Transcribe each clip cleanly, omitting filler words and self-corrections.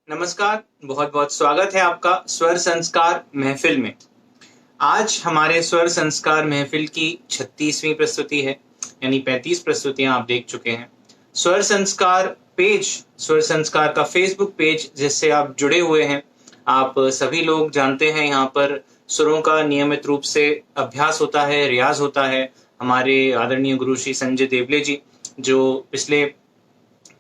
नमस्कार, बहुत बहुत स्वागत है आपका स्वर संस्कार महफिल में। आज हमारे स्वर संस्कार महफिल की 36वीं प्रस्तुति है, यानी 35 प्रस्तुतियां आप देख चुके हैं। स्वर संस्कार पेज, स्वर संस्कार का फेसबुक पेज जिससे आप जुड़े हुए हैं। आप सभी लोग जानते हैं यहाँ पर सुरों का नियमित रूप से अभ्यास होता है, रियाज होता है। हमारे आदरणीय गुरु श्री संजय देवले जी जो पिछले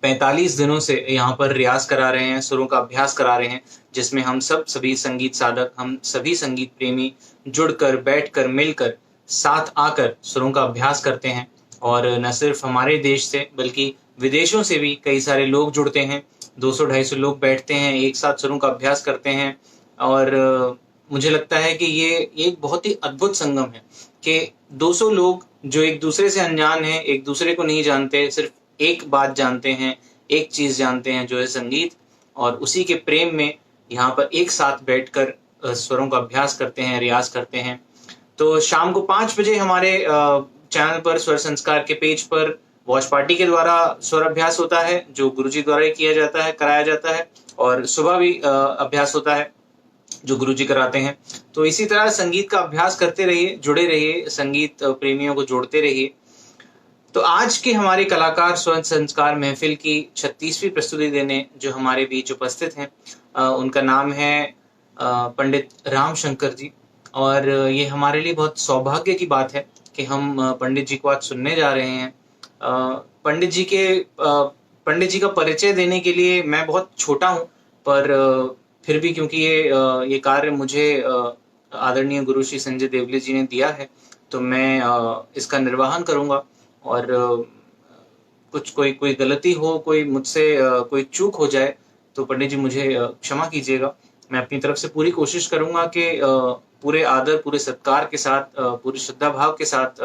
45 दिनों से यहाँ पर रियाज करा रहे हैं, सुरों का अभ्यास करा रहे हैं, जिसमें हम सभी संगीत साधक, हम सभी संगीत प्रेमी जुड़कर, बैठकर, मिलकर, साथ आकर सुरों का अभ्यास करते हैं। और न सिर्फ हमारे देश से बल्कि विदेशों से भी कई सारे लोग जुड़ते हैं। 200-250 लोग बैठते हैं, एक साथ सुरों का अभ्यास करते हैं। और मुझे लगता है कि ये एक बहुत ही अद्भुत संगम है कि 200 लोग जो एक दूसरे से अनजान हैं, एक दूसरे को नहीं जानते, सिर्फ एक बात जानते हैं, एक चीज जानते हैं जो है संगीत, और उसी के प्रेम में यहाँ पर एक साथ बैठकर स्वरों का अभ्यास करते हैं, रियाज करते हैं। तो शाम को 5 बजे हमारे चैनल पर स्वर संस्कार के पेज पर वॉच पार्टी के द्वारा स्वर अभ्यास होता है, जो गुरुजी द्वारा ही किया जाता है, कराया जाता है। और सुबह भी अभ्यास होता है जो गुरुजी कराते हैं। तो इसी तरह संगीत का अभ्यास करते रहिए, जुड़े रहिए, संगीत प्रेमियों को जोड़ते रहिए। तो आज के हमारे कलाकार स्वर संस्कार महफिल की 36वीं प्रस्तुति देने जो हमारे बीच उपस्थित हैं, उनका नाम है पंडित राम शंकर जी। और ये हमारे लिए बहुत सौभाग्य की बात है कि हम पंडित जी को आज सुनने जा रहे हैं। पंडित जी का परिचय देने के लिए मैं बहुत छोटा हूँ, पर फिर भी क्योंकि ये कार्य मुझे आदरणीय गुरु श्री संजय देवले जी ने दिया है, तो मैं इसका निर्वहन करूंगा। और कुछ कोई गलती हो, कोई मुझसे कोई चूक हो जाए तो पंडित जी मुझे क्षमा कीजिएगा। मैं अपनी तरफ से पूरी कोशिश करूंगा कि पूरे आदर, पूरे सत्कार के साथ, पूरी श्रद्धा भाव के साथ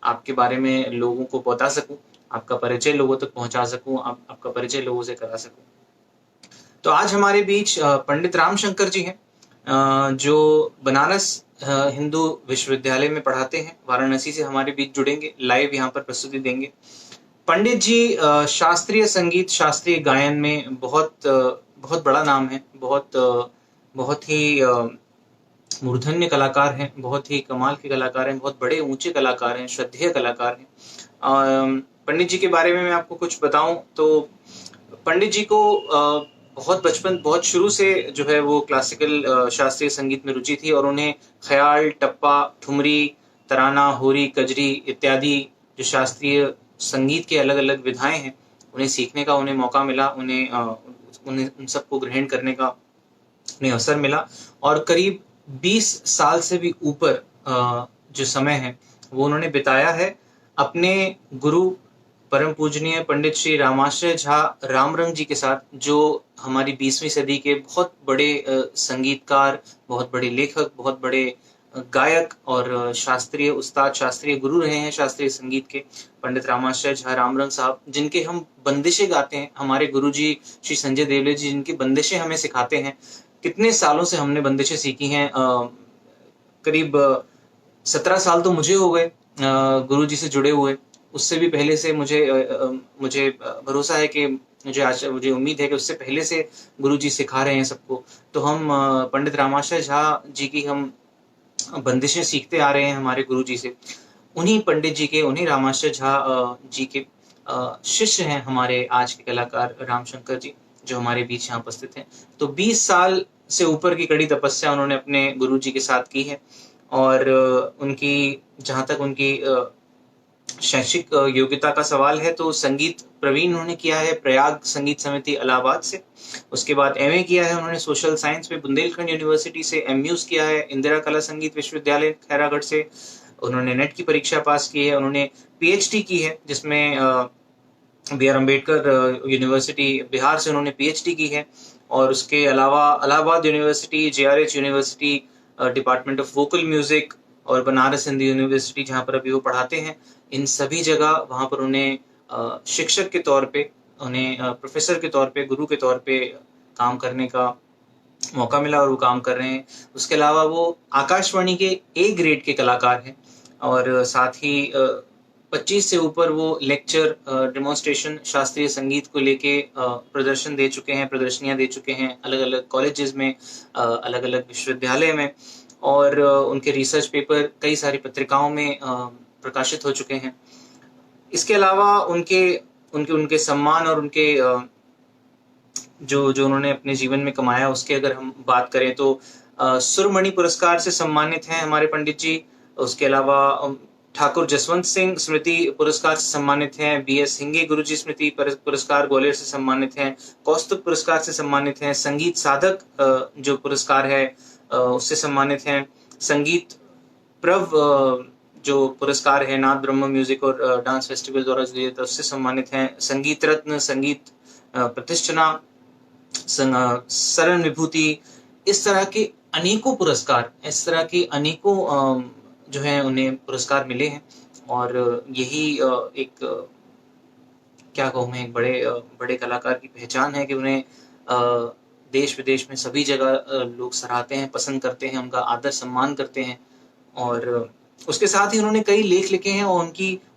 आपके बारे में लोगों को बता सकूं, आपका परिचय लोगों तक पहुंचा सकूं, आपका परिचय लोगों से करा सकूं। तो आज हमारे बीच पंडित राम शंकर जी हैं, जो बनारस हिंदू विश्वविद्यालय में पढ़ाते हैं। वाराणसी से हमारे बीच जुड़ेंगे, लाइव यहाँ पर प्रस्तुति देंगे। पंडित जी शास्त्रीय संगीत, शास्त्रीय गायन में बहुत बड़ा नाम है, बहुत ही मूर्धन्य कलाकार हैं, बहुत ही कमाल के कलाकार हैं, बहुत बड़े ऊंचे कलाकार हैं, श्रद्धेय कलाकार हैं। पंडित जी के बारे में मैं आपको कुछ बताऊं तो पंडित जी को बहुत शुरू से जो है वो क्लासिकल शास्त्रीय संगीत में रुचि थी, और उन्हें ख्याल, टप्पा, ठुमरी, तराना, होरी, कजरी इत्यादि जो शास्त्रीय संगीत के अलग अलग विधाएं हैं, उन्हें सीखने का उन्हें मौका मिला, उन्हें उन सबको ग्रहण करने का उन्हें अवसर मिला। और करीब 20 साल से भी ऊपर जो समय है वो उन्होंने बिताया है अपने गुरु परम पूजनीय पंडित श्री रामाश्रय झा रामरंग जी के साथ, जो हमारी 20वीं सदी के बहुत बड़े संगीतकार, बहुत बड़े लेखक, बहुत बड़े गायक और शास्त्रीय उस्ताद, शास्त्रीय गुरु रहे हैं शास्त्रीय संगीत के। पंडित रामाश्रय झा रामरंग साहब, जिनके हम बंदिशें गाते हैं, हमारे गुरुजी श्री संजय देवले जी जिनकी बंदिशें हमें सिखाते हैं। कितने सालों से हमने बंदिशें सीखी हैं, करीब 17 साल तो मुझे हो गए गुरुजी से जुड़े हुए। उससे भी पहले से मुझे भरोसा है कि मुझे उम्मीद है कि उससे पहले से गुरुजी सिखा रहे हैं सबको। तो हम पंडित रामाश्रय झा जी की हम बंदिशें सीखते आ रहे हैं हमारे गुरुजी से। उन्हीं पंडित जी के, उन्हीं रामाश्रय झा जी के शिष्य हैं हमारे आज के कलाकार राम शंकर जी, जो हमारे बीच यहाँ उपस्थित हैं। तो 20 साल से ऊपर की कड़ी तपस्या उन्होंने अपने गुरुजी के साथ की है। और उनकी, जहाँ तक उनकी शैक्षिक योग्यता का सवाल है, तो संगीत प्रवीण उन्होंने किया है प्रयाग संगीत समिति इलाहाबाद से। उसके बाद एमए किया है उन्होंने सोशल साइंस में बुंदेलखंड यूनिवर्सिटी से। एमयूज किया है इंदिरा कला संगीत विश्वविद्यालय खैरागढ़ से। उन्होंने नेट की परीक्षा पास की है। उन्होंने पीएचडी की है, जिसमें बी.आर. अम्बेडकर यूनिवर्सिटी बिहार से उन्होंने पीएचडी की है। और उसके अलावा Allahabad university, JRH university, department of vocal music, और बनारस हिंदू यूनिवर्सिटी जहाँ पर अभी वो पढ़ाते हैं, इन सभी जगह वहाँ पर उन्हें शिक्षक के तौर पे, उन्हें प्रोफेसर के तौर पे, गुरु के तौर पे काम करने का मौका मिला, और वो काम कर रहे हैं। उसके अलावा वो आकाशवाणी के ए ग्रेड के कलाकार हैं, और साथ ही 25 से ऊपर वो लेक्चर, डेमोन्स्ट्रेशन शास्त्रीय संगीत को लेके प्रदर्शन दे चुके हैं, प्रदर्शनियाँ दे चुके हैं अलग-अलग कॉलेजेस में, अलग-अलग विश्वविद्यालय में, और उनके रिसर्च पेपर कई सारी पत्रिकाओं में प्रकाशित हो चुके हैं। इसके अलावा उनके उनके उनके सम्मान और उनके जो जो उन्होंने अपने जीवन में कमाया उसके अगर हम बात करें तो सुरमणि पुरस्कार से सम्मानित हैं हमारे पंडित जी। उसके अलावा ठाकुर जसवंत सिंह स्मृति पुरस्कार से सम्मानित हैं, बी.एस. हिंगे गुरुजी स्मृति पुरस्कार ग्वालियर से सम्मानित हैं, कौस्तुभ पुरस्कार से सम्मानित हैं, संगीत साधक जो पुरस्कार है उससे सम्मानित हैं, संगीत प्रव जो पुरस्कार है नाथ ब्रह्म म्यूजिक और डांस फेस्टिवल द्वारा दिए जाता है उससे सम्मानित हैं, संगीत रत्न, संगीत प्रतिष्ठना, शरण विभूति, इस तरह के अनेकों पुरस्कार, इस तरह के अनेकों जो है उन्हें पुरस्कार मिले हैं। और यही एक क्या कहूँ मैं, एक बड़े कलाकार की पहचान है कि उन्हें देश विदेश में सभी जगह लोग सराहते हैं, पसंद करते हैं, उनका आदर सम्मान करते हैं। और उसके साथ ही उन्होंने कई लेख लिखे हैं और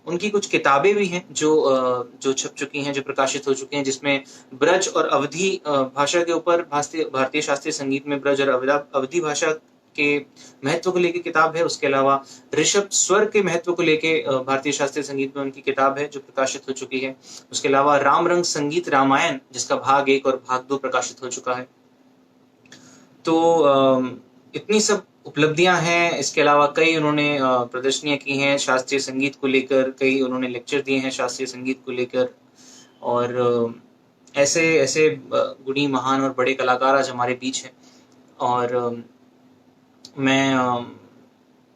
उनकी कुछ किताबें भी हैं जो छप चुकी हैं, जो प्रकाशित हो चुकी हैं, जिसमें ब्रज और अवधी भाषा के ऊपर भारतीय शास्त्रीय संगीत में ब्रज और अवधी भाषा के महत्व को लेकर किताब है। उसके अलावा ऋषभ स्वर के महत्व को लेके भारतीय शास्त्रीय संगीत में उनकी किताब है जो प्रकाशित हो चुकी है। उसके अलावा राम रंग संगीत रामायण जिसका भाग 1 और भाग 2 प्रकाशित हो चुका है। तो इतनी सब उपलब्धियां हैं। इसके अलावा कई उन्होंने प्रदर्शनियां की हैं शास्त्रीय संगीत को लेकर, कई उन्होंने लेक्चर दिए हैं शास्त्रीय संगीत को लेकर, और ऐसे ऐसे गुणी महान और बड़े कलाकार आज हमारे बीच हैं। और मैं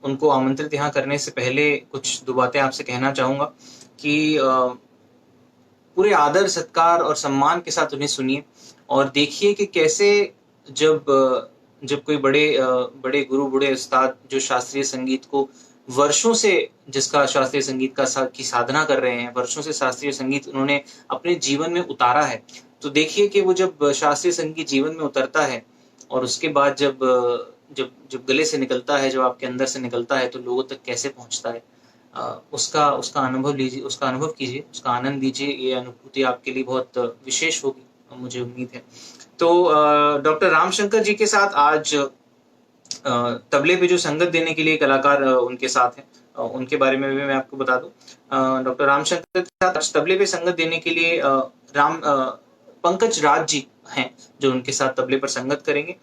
उनको आमंत्रित यहाँ करने से पहले कुछ 2 बातें आपसे कहना चाहूँगा कि पूरे आदर, सत्कार और सम्मान के साथ उन्हें सुनिए और देखिए कि कैसे जब कोई बड़े गुरु, बड़े उस्ताद जो शास्त्रीय संगीत को वर्षों से, जिसका शास्त्रीय संगीत की साधना कर रहे हैं, वर्षों से शास्त्रीय संगीत उन्होंने अपने जीवन में उतारा है, तो देखिए कि वो जब शास्त्रीय संगीत जीवन में उतरता है और उसके बाद जब गले से निकलता है, जब आपके अंदर से निकलता है, तो लोगों तक कैसे पहुंचता है, उसका अनुभव लीजिए, उसका अनुभव कीजिए, उसका आनंद लीजिए। ये अनुभूति आपके लिए बहुत विशेष होगी, मुझे उम्मीद है। तो डॉक्टर रामशंकर जी के साथ आज तबले पे जो संगत देने के लिए कलाकार उनके साथ हैं, उनके बारे में भी मैं आपको बता दूं। डॉक्टर रामशंकर के साथ आज तबले पे संगत देने के लिए पंकज राज जी हैं जो उनके साथ तबले पर संगत करेंगे।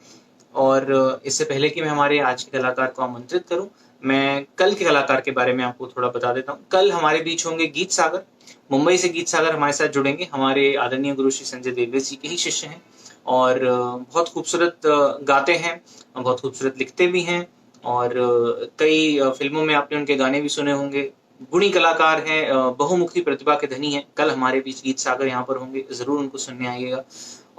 और इससे पहले कि मैं हमारे आज के कलाकार को आमंत्रित करूं, मैं कल के कलाकार के बारे में आपको थोड़ा बता देता हूं। कल हमारे बीच होंगे गीत सागर, मुंबई से गीत सागर हमारे साथ जुड़ेंगे। हमारे आदरणीय गुरु श्री संजय देवले जी के ही शिष्य हैं और बहुत खूबसूरत गाते हैं, बहुत खूबसूरत लिखते भी हैं, और कई फिल्मों में आपने उनके गाने भी सुने होंगे। गुणी कलाकार हैं, बहुमुखी प्रतिभा के धनी हैं। कल हमारे बीच गीत सागर यहाँ पर होंगे, जरूर उनको सुनने आइएगा।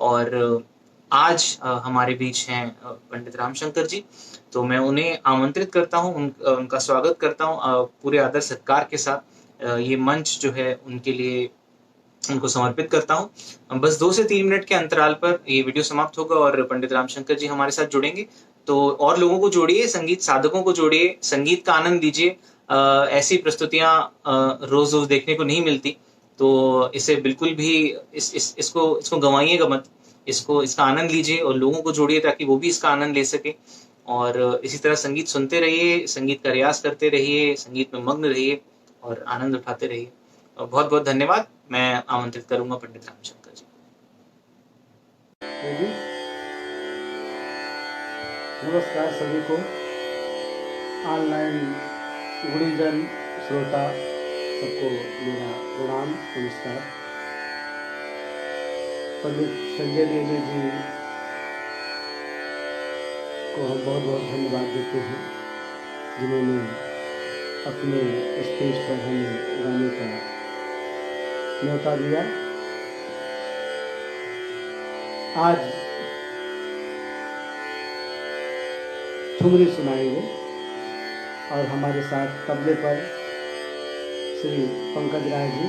और आज हमारे बीच हैं पंडित रामशंकर जी, तो मैं उन्हें आमंत्रित करता हूँ, उनका स्वागत करता हूँ पूरे आदर सत्कार के साथ। ये मंच जो है उनके लिए उनको समर्पित करता हूँ। बस 2 से 3 मिनट के अंतराल पर ये वीडियो समाप्त होगा और पंडित रामशंकर जी हमारे साथ जुड़ेंगे। तो और लोगों को जोड़िए, संगीत साधकों को जोड़िए, संगीत का आनंद लीजिए। ऐसी प्रस्तुतियां रोज रोज देखने को नहीं मिलती, तो इसे बिल्कुल भी इसको गंवाइएगा मत। इसका आनंद लीजिए और लोगों को जोड़िए ताकि वो भी इसका आनंद ले सके। और इसी तरह संगीत सुनते रहिए, संगीत का रियाज करते रहिए, संगीत में मग्न रहिए और आनंद उठाते रहिए। बहुत बहुत धन्यवाद। मैं आमंत्रित करूंगा पंडित रामशंकर जी। नमस्कार सभी को, ऑनलाइन गुणीजन श्रोता सबको मेरा प्रणाम नमस्कार। पंडित संजय देवले जी को हम बहुत बहुत धन्यवाद देते हैं जिन्होंने अपने स्टेज पर हमें गाने का न्योता दिया। आज ठुमरी सुनाएंगे और हमारे साथ तबले पर श्री पंकज राय जी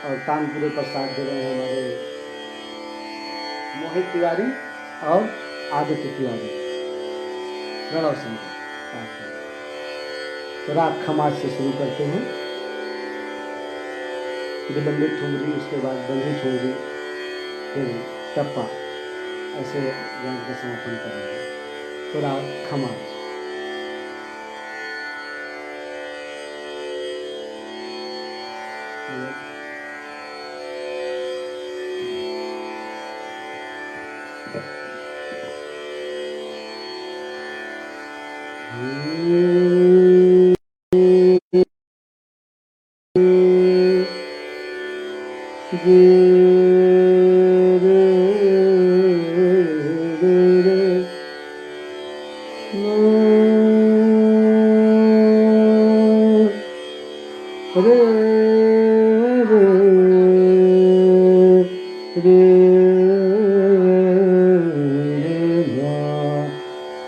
और तानपुरे पर साथ दे रहे हैं हमारे मोहित तिवारी और आदित्य तिवारी। प्रणव सिंह तो राग खमाज से शुरू करते हैं। विलंबित ठुमरी, उसके बाद बंधी ठुमरी, फिर टप्पा, ऐसे गान का समापन करेंगे। थोड़ा खमा।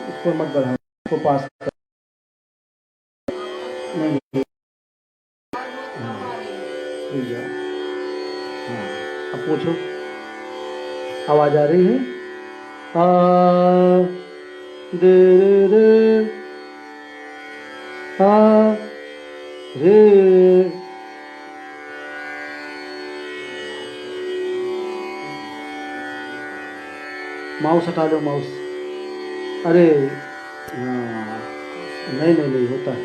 उसको मत बढ़ाओ, उसको पास कर। नहीं, हाँ, अब पूछो, आवाज आ रही है? आ दे रे आ रे, माउस हटा लो, माउस। अरे हाँ, नहीं होता है।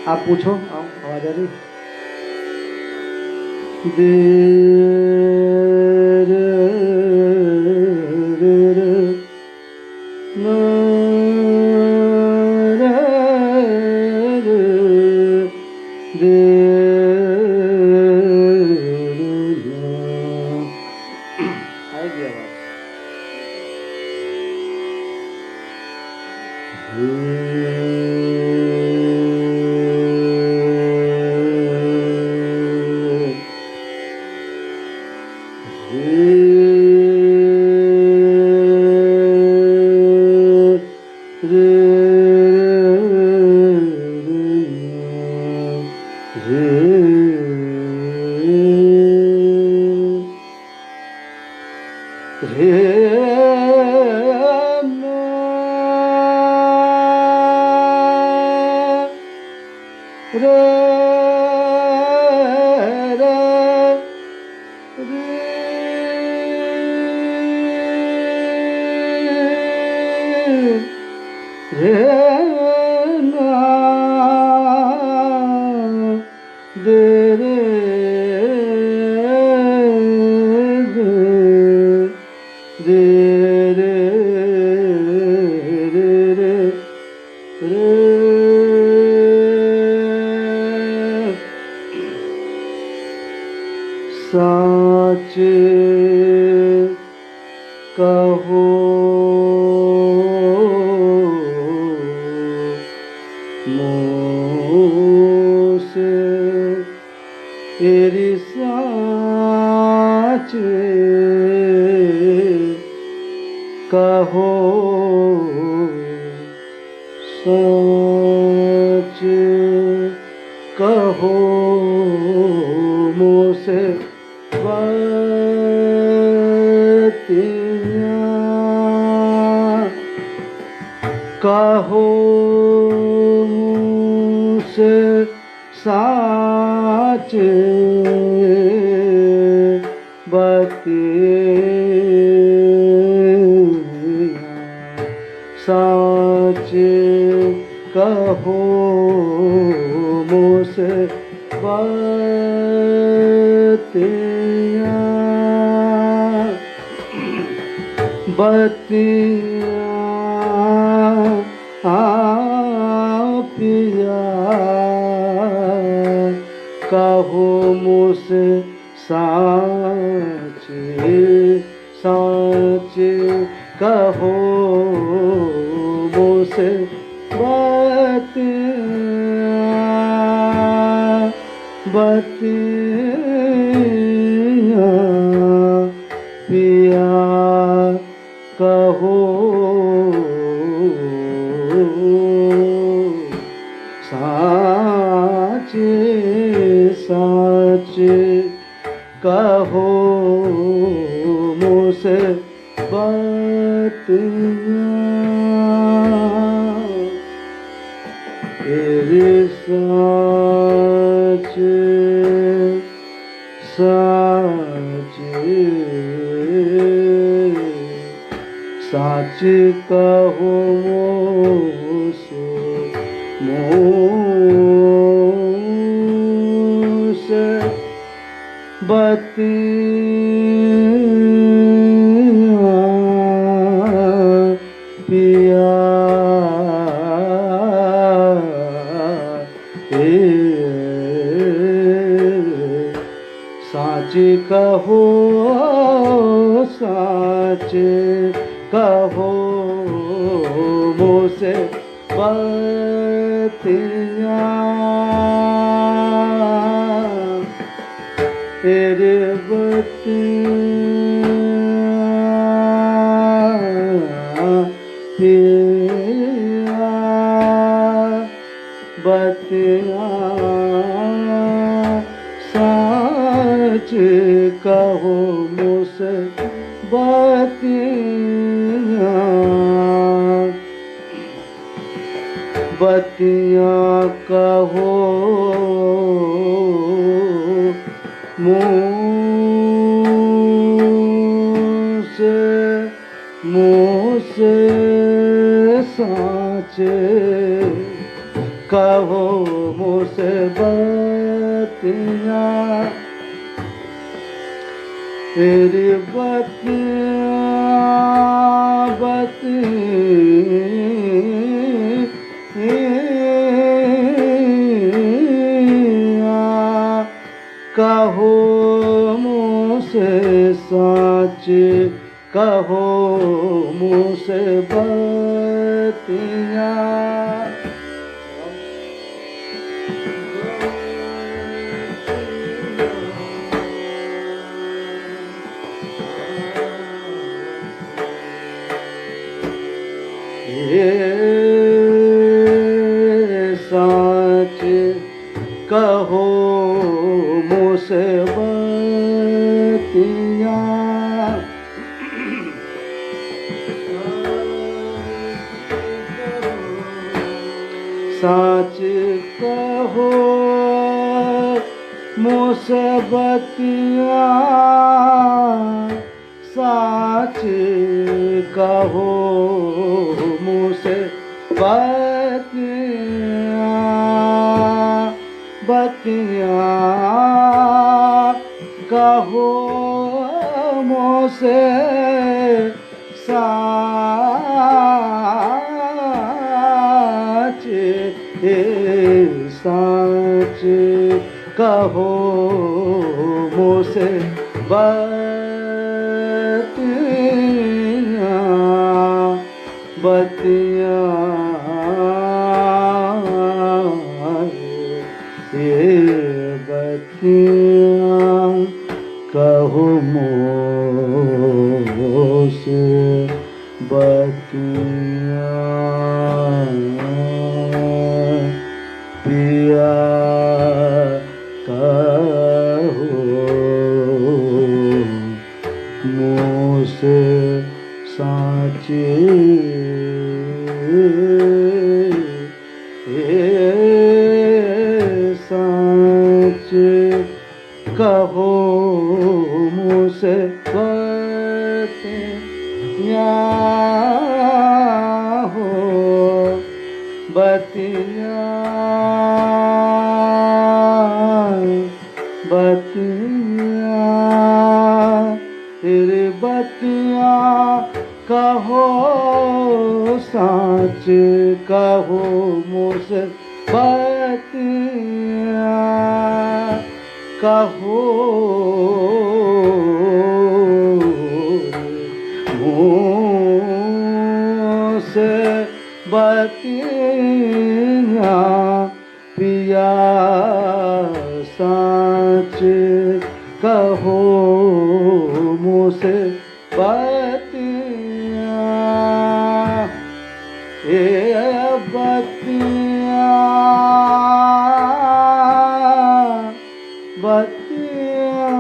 आप पूछो, आओ, आवाज आ रही? दे रे रे रे ना रे रे दे रे आएगी आवाज। साच कहो मोसे तेरी साच कहो साच कहो मोसे बतियाँ कहो मुझसे साच बतियाँ साच कहो मुझसे बतियाँ पिया कहो मुझसे साच साच कहो मुझसे बतियाँ बतियाँ पिया कहो साच साच कहो मुझसे बतियाँ तेरे साच साच साच कहो मोसे मोसे बतिया पिया साच कहो साच कहो मोसे बतिया तेरे बतिया पिया बतिया साच कहो मुझसे बतिया बतिया कहो मुझसे मुझसे साच कहो मुझसे बतिया तेरी बतिया कहो मुझसे साच कहो मुझसे बतिया साच कहो मुझसे बतिया साच कहो मुझसे बतिया साच कहो मुझसे बतिया बतिया कहो मुझसे साच साच कहो मुझसे बतिया बतिया बतिया कहो मुझसे बतिया पिया कहो मुझसे साच साच कहो मुझसे बतिया हो बतिया बतिया तेरे बतिया कहो साच कहो मुझसे बतिया कहो मुझसे बतिया पिया साच कहो मुझसे बतिया बतिया बतिया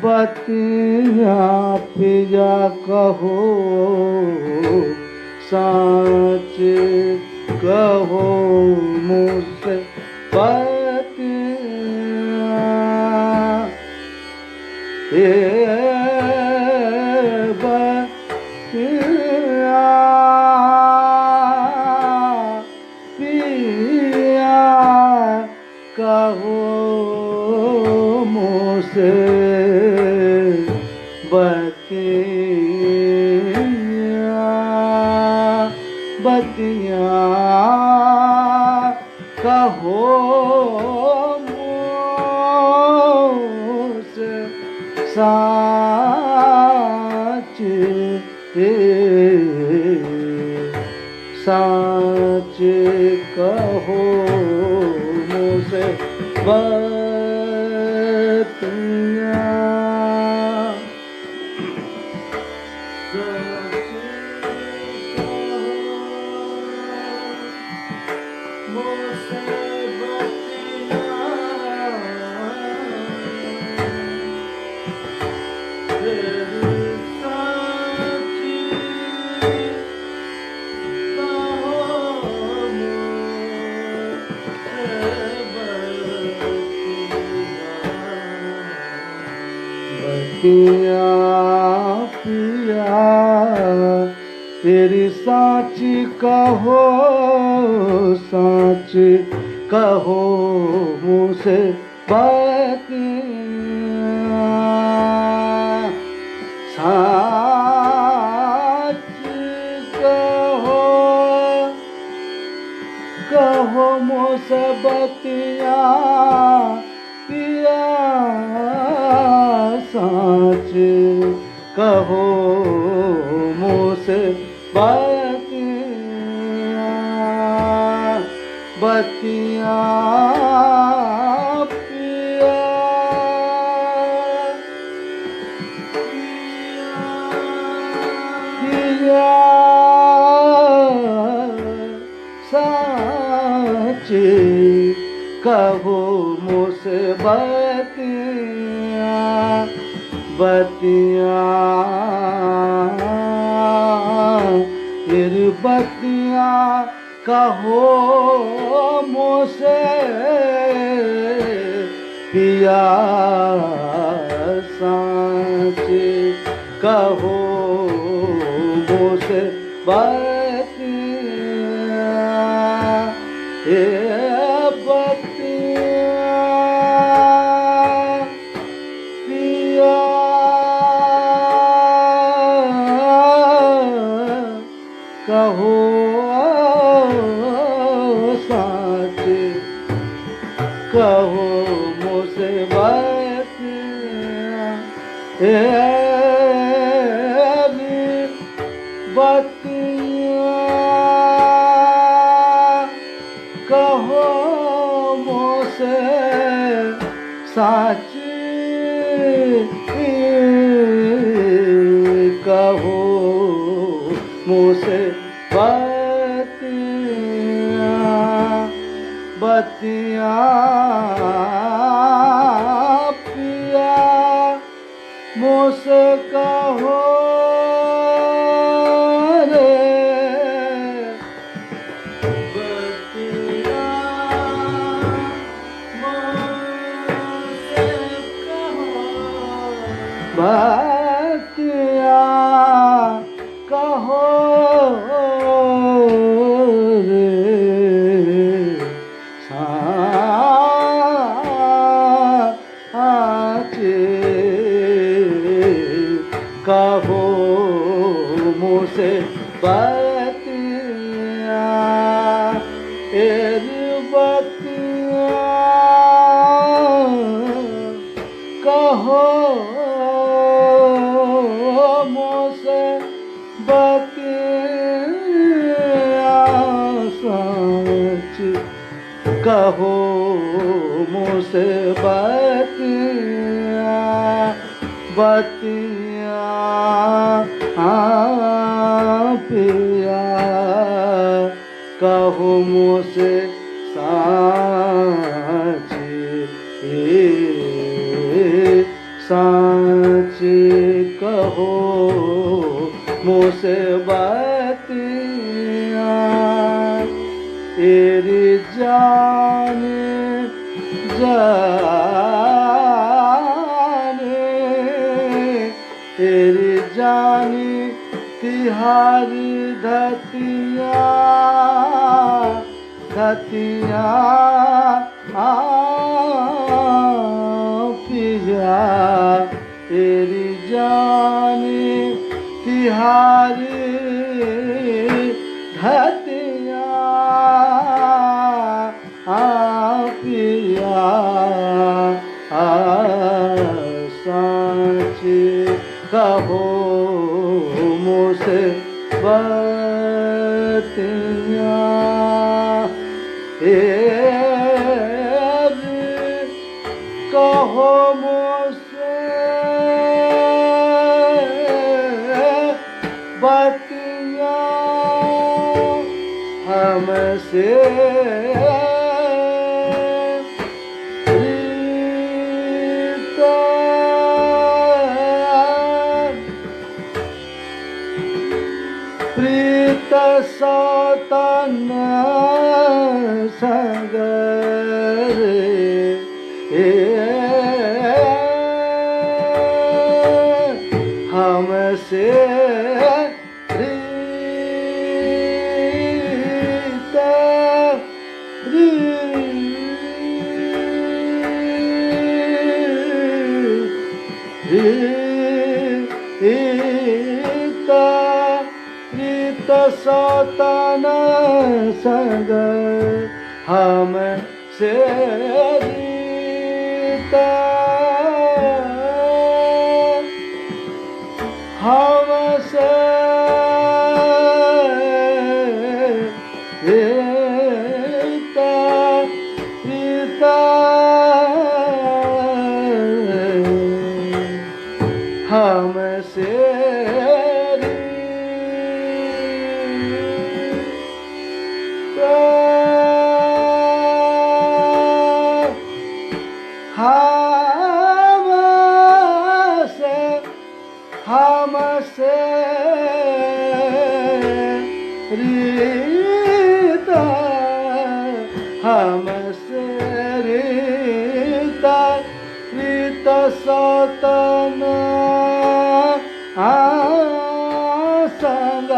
बतिया पिया कहो साच कहो मुझसे बतिया बतिया पिया कहो मुझसे बतिया बतिया कहो मुझसे साच साच कहो मुझसे बतिया पिया पिया तेरी साची कहो साच कहो मुझसे बतिया साच कहो मुझसे बतिया पिया साच कहो मुझसे बतिया बतिया पिया पिया साच कहो मुझसे बतिया बतिया फिर बतिया कहो मुझसे पिया साच कहो मुझसे बतिया कहो साच कहो मुझसे बतिया बतिया कहो मुझसे साच कहो मुझसे बतिया बतिया पिया मुझसे कहो रे बतिया मुझसे कहो बतिया कहो रे साच कहो मुझसे बतिया बतिया कहो मुझसे बतिया साच कहो मुझसे बतिया बतिया पिया कहो मुझसे साच साच कहो मुझसे बतिया तेरी जाने जाने तेरी जानी की तिहारी धतिया धतिया पिया तेरी जाने तिहारी धतिया पिया सांच कहो मुझसे बतिया कहो मुझसे बतिया हमसे प्रीत सतन सगर हमसे प्रीत सतन संग हमसे रीता हमसे रीता रीता हमसे हमसे रीता हमसे रीता रीत सतन संग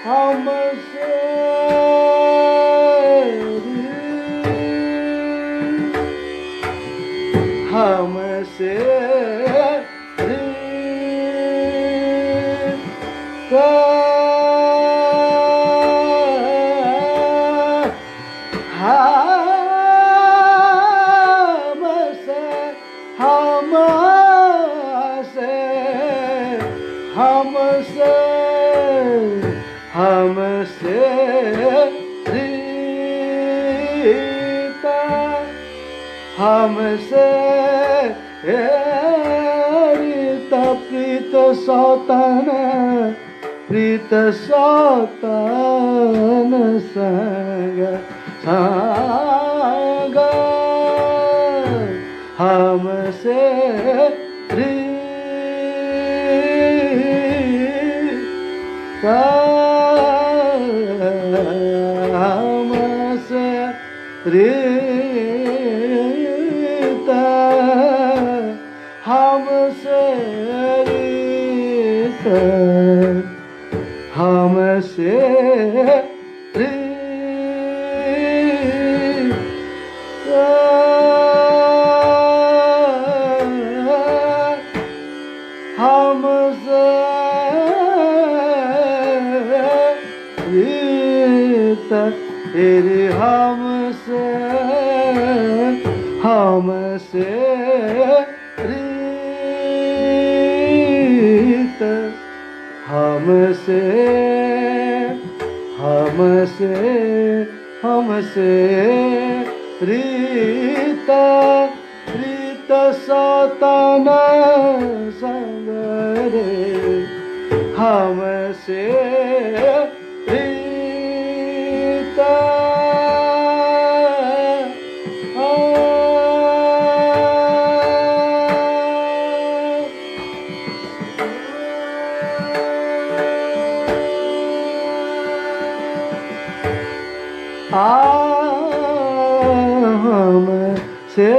हमसे हमसे हमसे हमसे रीता हमसे रीता प्रीत सतन संग संग हमसे रीता हमसे रीता हमसे रीता हमसे हमसे रीता तेरी हमसे हमसे रीता हमसे हमसे हमसे रीता रीत सतन संग हमसे रीता हमसे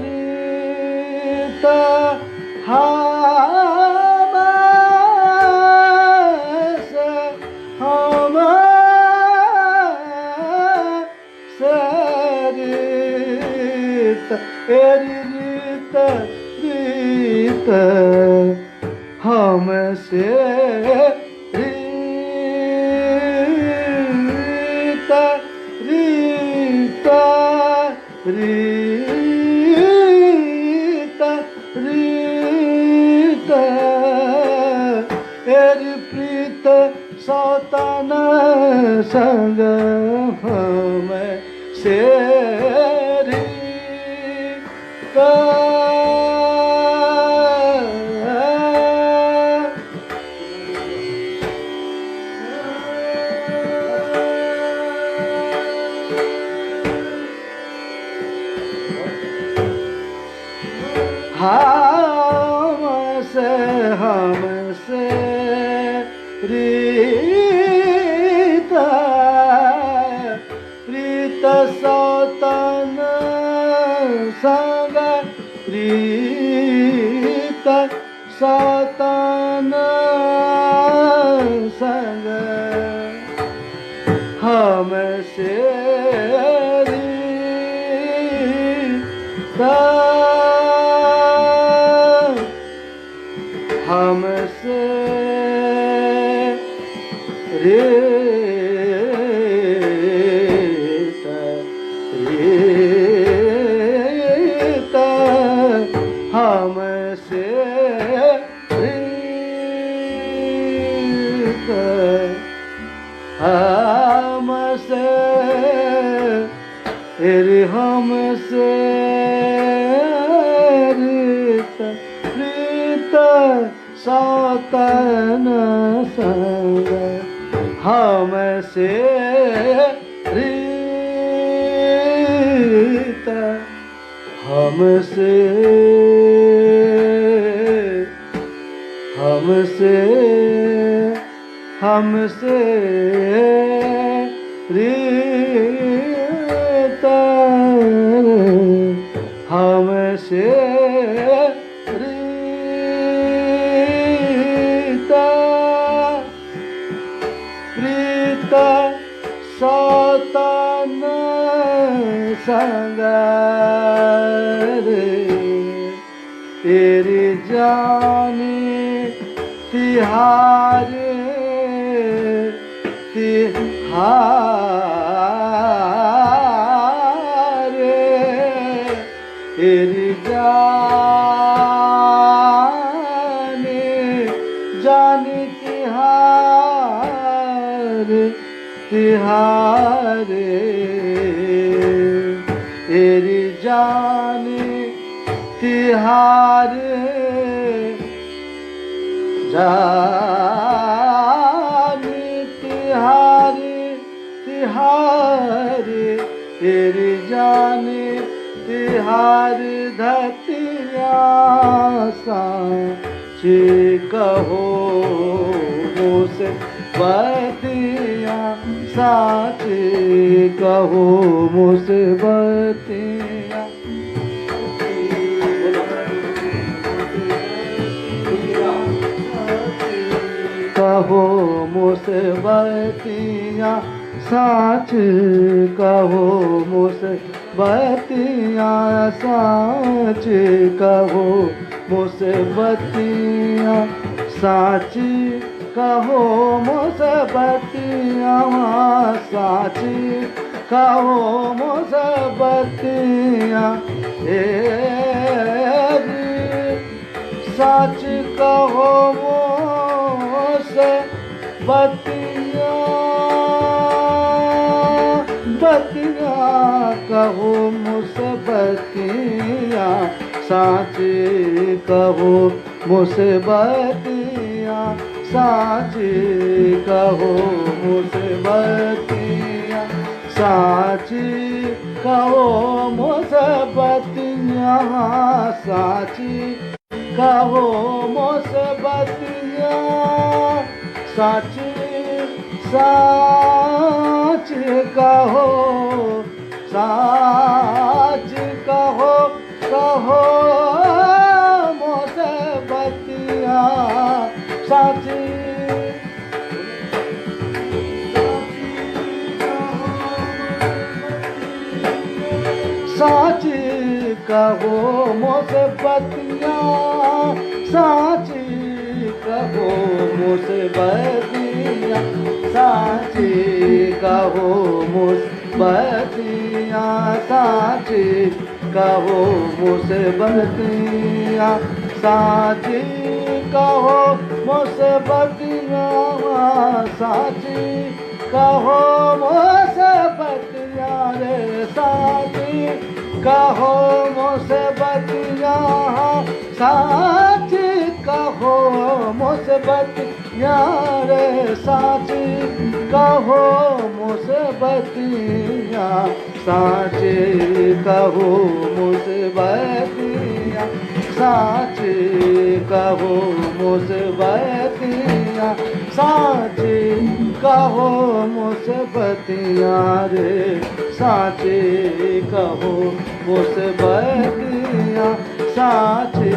रीता हमसे रीता रीता रीता रीता एरी प्रीत सौतन संग हमसे रीता हमसे रीता प्रीत सौतन संग प्रीत सौतन संग हमसे रीता हमसे रीता रीता हमसे रीता हमसे हमसे रीता रीता सौतन संग हमसे रीता हमसे हमसे हमसे रीता हमसे प्रीत सौतन संग तेरी जानी तिहारे तिहारे तेरी जानी तिहारे तिहारे तेरी जानी तिहारे जानी तिहारे तिहारे तेरी जानी तिहारे धतिया साची कहो मुझसे बतिया साची कहो मुझसे बतिया कहो मुझसे बतिया साच कहो मुझसे बतिया साच कहो मुझसे बतिया साच कहो मुझसे बतिया साच कहो मुझसे बतिया साच कहो मुझसे बतिया बतिया कहो मुझसे बतिया साच कहो मुझसे बतिया साच कहो मुझसे बतिया साच कहो मुझसे बतिया साच कहो मुझसे बतिया साच साच कहो साच कहो कहो मुझसे बतिया साच साच कहो मुझसे बतिया साच कहो मुसीबतियाँ साची कहो मुसीबतियाँ साची कहो मुसीबतियाँ साची कहो मुसीबतियाँ साची कहो मुसीबतियाँ रे साची कहो मुसीबतियाँ साची कहो मुसीबतियाँ रे साची कहो मुसीबतियाँ साची कहो मुसीबतियाँ साची कहो मुसीबतियाँ साची कहो मुसीबतियाँ रे साची कहो मुसीबतियाँ साची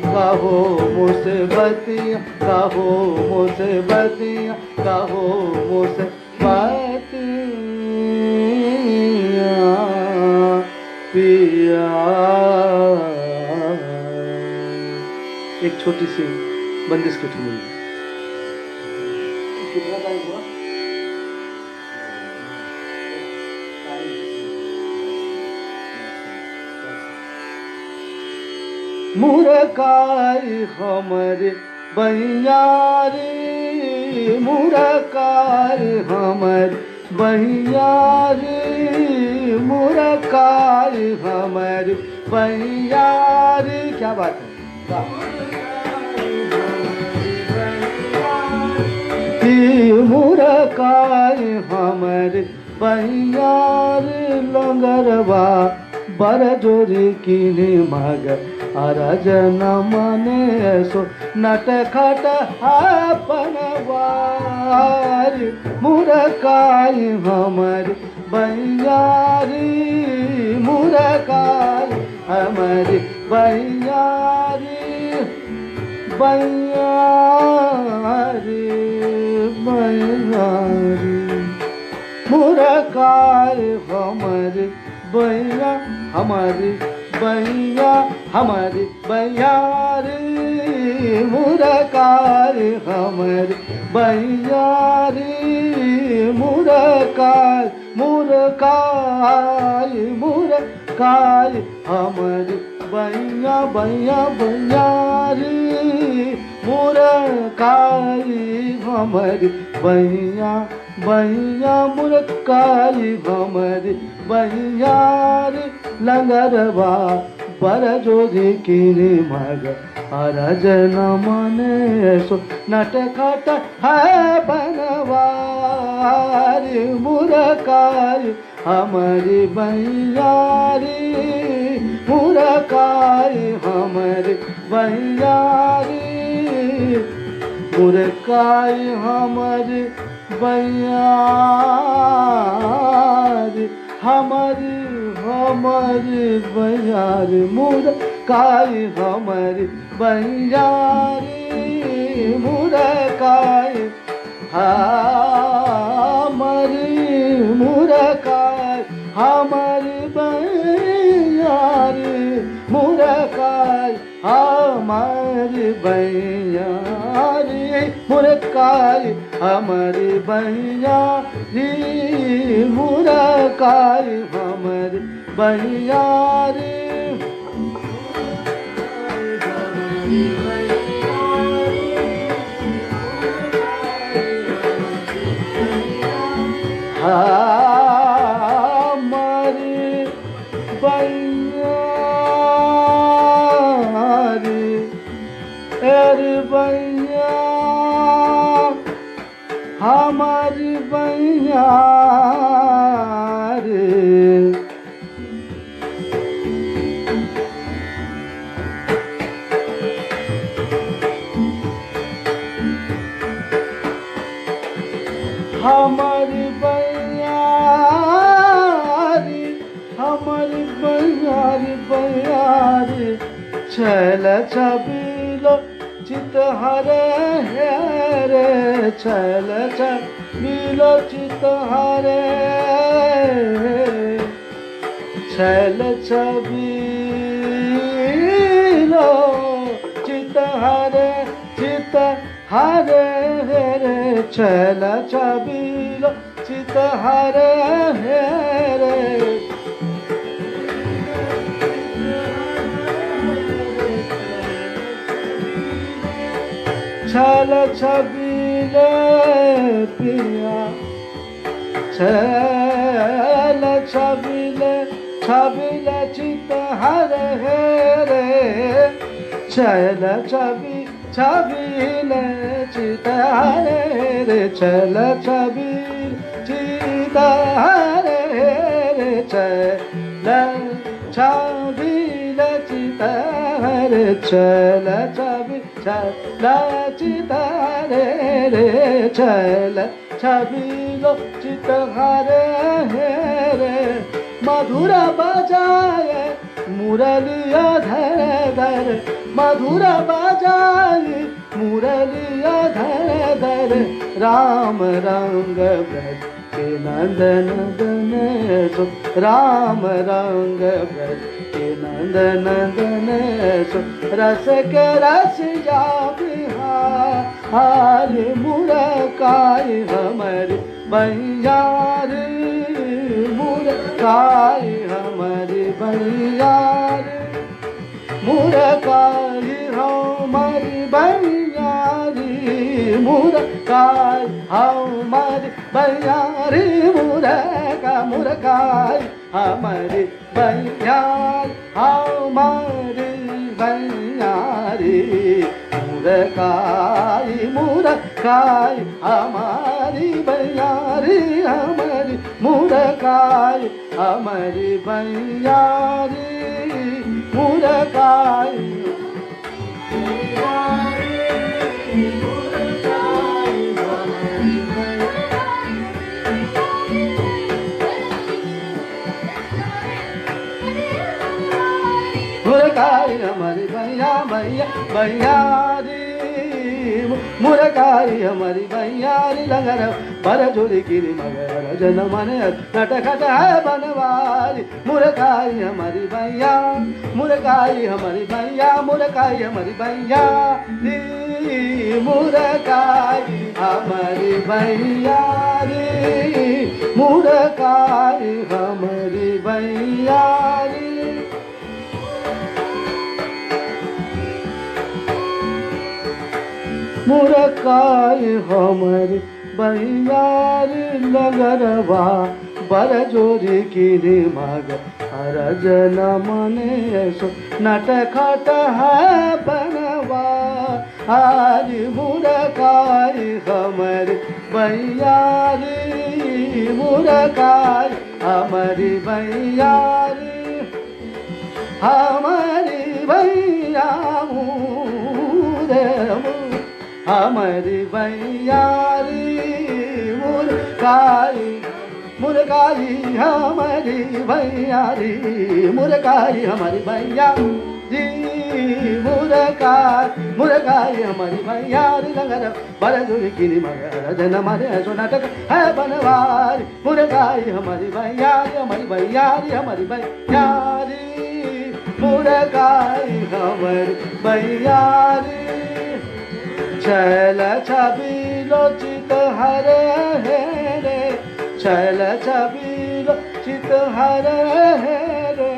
कहो मुसीबतियाँ कहो मुसीबतियाँ कहो मुसीबतियाँ पिया। एक छोटी सी बंदिश की ठुमरी। कितना टाइम हुआ? मुरकाई हमरे बहियारी मुरकाई हमरे बहियारी मुरकाई हमरे बहियारी। क्या बात है, मुरकाई हमरे बहियारी लंगरवा बर जोरी कीने मगर अरज न मने सो नट खट अपनवार मुरकाई हमरी बहियारी मुरकाई हमरी बहियारी बहियारी बहियारी मुरकाई हमरी बहिया हमारी बहिया हमारी बहियारी मुरकाई हमारी बहियारी मुरकाई मुरकाई मुरकाई हमारी बहिया बहिया बहियारी मुरकाई हमारी बहिया बहिया मुरकाई हमारी बहियारी लंगरवा पर जोरी कीनी मग अरज न मने सो नट खट है बनवारी मुरकाई हमारी बहियारी मुरकाई हमारी बहियारी मुरकाई हमारी बहियारी हमारी हमारी बहियारी मुरकाई हमारी बहियारी मुरकाई हमारी मुरकाई हमारी बहियारी मुरकाई हमारी बहियारी मुरकाई हमारी बहियारी मुरकाई हमारी बहियारी हमारी बहियारी अरे बहिया हमारी बहियारी हमारी बहियारी हमारी बहियारी बहियारी छैल छबीलो चित हरे रे छैल छबीलो चित हरे छैल छबीलो चित हरे चित चित हरे रे छल छबीलो चित हरे रे छल छबीले पिया छल छबीले छबीले चित हरे रे छल छबी छबीले चित हरे रे छल छबी चित हरे रे छल छबीले चित हरे छल छबी छल चित हरे रे छल छबीलो चित हरे रे मधुर बजाए मुरलिया धर धर मधुर बजाए मुरलिया धर धर राम रंग ब्रज के नंदन नंदन सो राम रंग ब्रज के नंदन नंदन सो रस के रस जा बिहार मुरकाई हमारी बैयारी मुरकाई हमारी बैयारी मुरकाई हमारी बैयारी मुरकाई हमारी बैयारी मुरकाई हमारी बैयारी हमारी बैयारी मुरकाई मुरकाई हमारी बैयारी हमारी मुरकाई हमारी बैयारी मुरकाई मुरकाई हमारी भैया भैया भैयारी मुरकाई हमारी भैयारी लंगर पर जोड़ी गिरी मगर जन मन नटखट है बनवारी मुरकाई हमारी भैया मुरकाई हमारी भैया मुरकाई हमारी भैया मुरकाई हमारी भैयारी मुरकाई हमारी भैयारी मुरकाई हमारी बैयारी लगरवा बर जोरी की मग हर जन मने सो नटखट है बनवा हरी मुरकाई हमारी बैयारी मुरकाई हमारी बैयारी हमारी भैया हमारी बैयारी मुरकाई मुरकाई हमारी बैयारी मुरकाई हमारी बैयारी मुरकाई मुरकाई हमारी बैयारी लंगर बरदुरी गिरी मगर जन मारे सो नाटक है बनवारी मुरकाई हमारी बैयारी हमारी बैयारी हमारी बैयारी मुरकाई हमारी बैयारी छल छबीलो चित हरे रे छल छबीलो चित हरे रे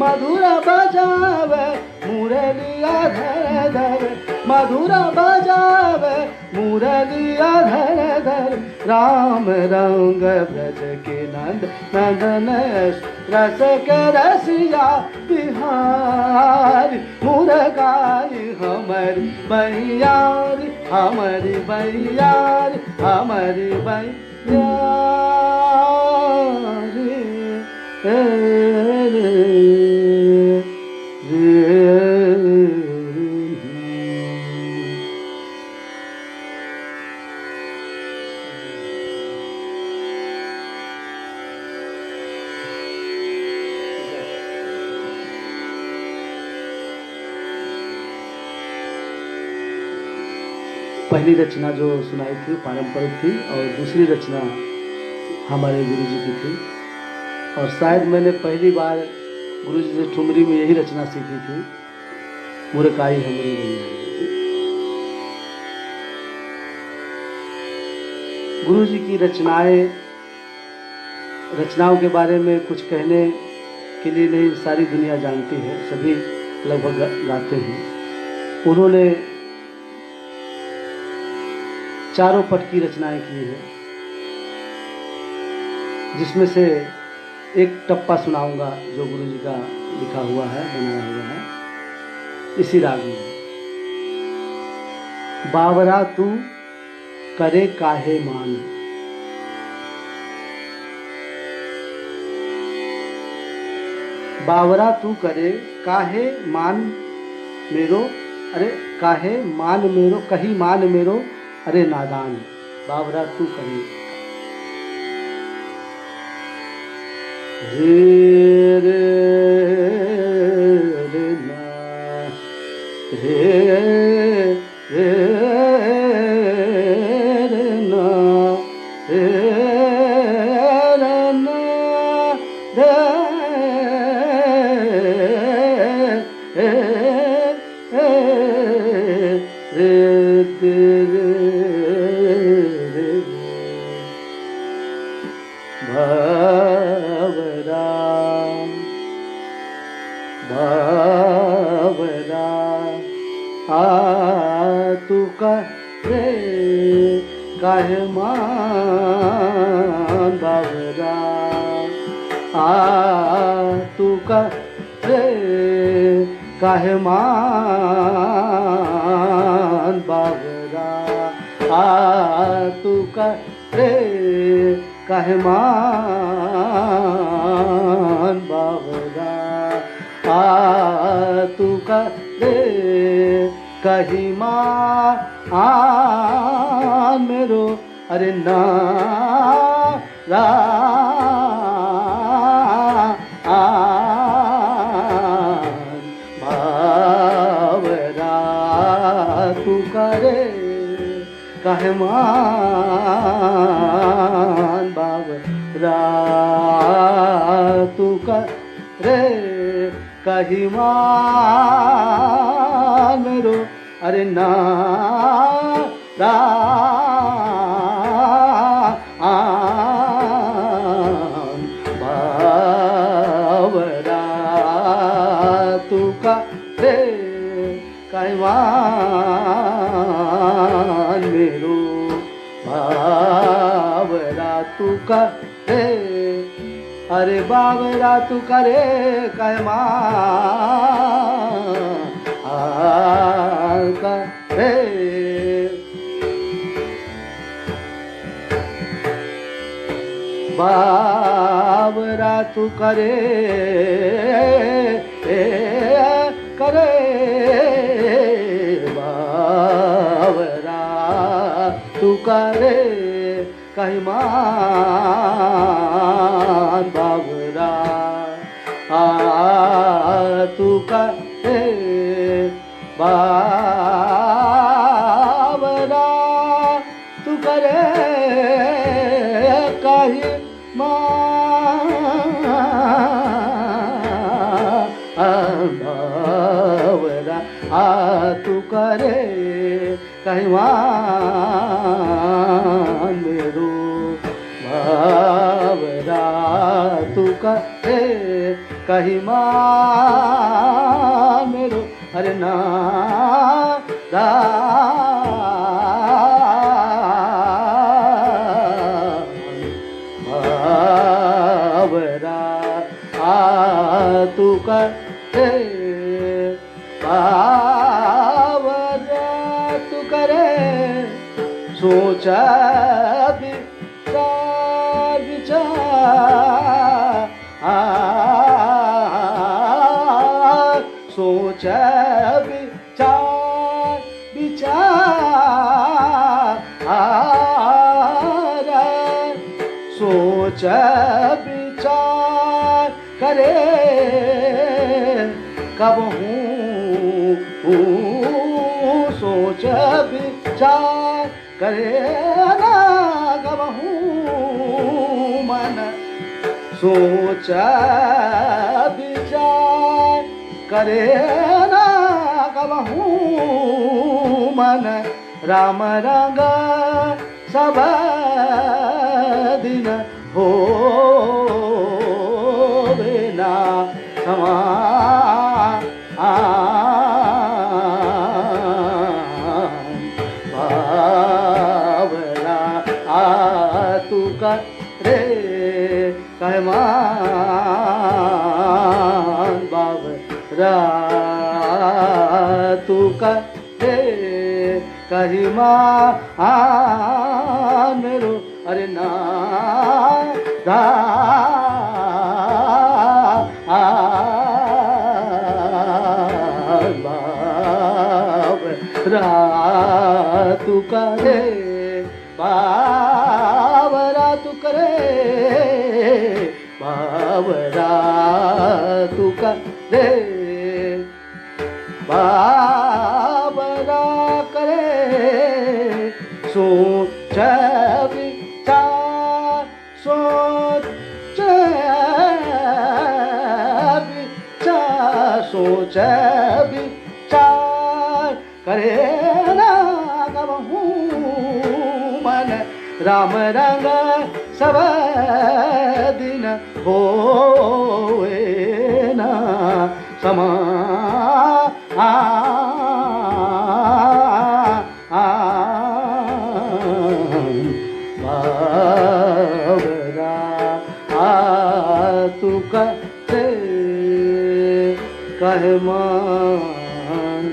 मधुर बजावे मुरलिया धर धर मधुर बजावे मुरलिया धर धर राम रंग ब्रज के नंद नंदन रस के रसिया बिहारी मुरकाई हमारी बैयारी हमारी बैयारी हमारी बैयारी पहली रचना जो सुनाई थी पारंपरिक थी और दूसरी रचना हमारे गुरुजी की थी और शायद मैंने पहली बार गुरुजी से ठुमरी में यही रचना सीखी थी मुरकाई हमरी गुरु जी की रचनाओं के बारे में कुछ कहने के लिए नहीं, सारी दुनिया जानती है, सभी लगभग गाते हैं। उन्होंने चारों पट की रचनाएं की हैं, जिसमें से एक टप्पा सुनाऊंगा जो गुरु जी का लिखा हुआ है, बनाया हुआ है इसी राग में। बावरा तू करे काहे मान, बावरा तू करे काहे मान मेरो, अरे काहे मान मेरो, कही मान मेरो, अरे नादान। बावरा तू करे रे रे रे ना रे रे रे ना रे रे ना रे तू करे काहे मान, बावरा तू करे काहे मान, बावरा तू करे काहे मान, बावरा तू करे कही मान मेरो, अरे ना रा बावरा तू करे काहे मान, बावरा तू करे कही मान मेरो, अरे ना रा बावरा तू करे काहे मान मेरो, बावरा तू करे, अरे बावरा तू करे काहे मान करे, बावरा तू करे करे, बावरा तू करे काहे मान, बावरा तू करे, बावरा तू करे काहे मान, बावरा तू करे काहे मान मेरो, बावरा तू करे काहे मान मेरो, अरे ना रा बावरा तू करे, बावरा तू करे सोचा विचार विचार, सोचा विचार विचार, सोच विचार करे कब हूँ, सोच विचार करे ना कब हूँ मन, सोच विचार करे ना कब हूँ मन, राम रंग सब दिन होवे ना समान बावरा तू करे कहमान बावरा तू करे कही मान मेरो अरे ना दा बाबरा तू करे बाबरा तू करे बाबरा तू करे बाबरा करे सोच विचार सोच विचार सोच विचार करे ना कबहू मन राम रंग सब दिन होए ना बाबरा तू करे कहे मान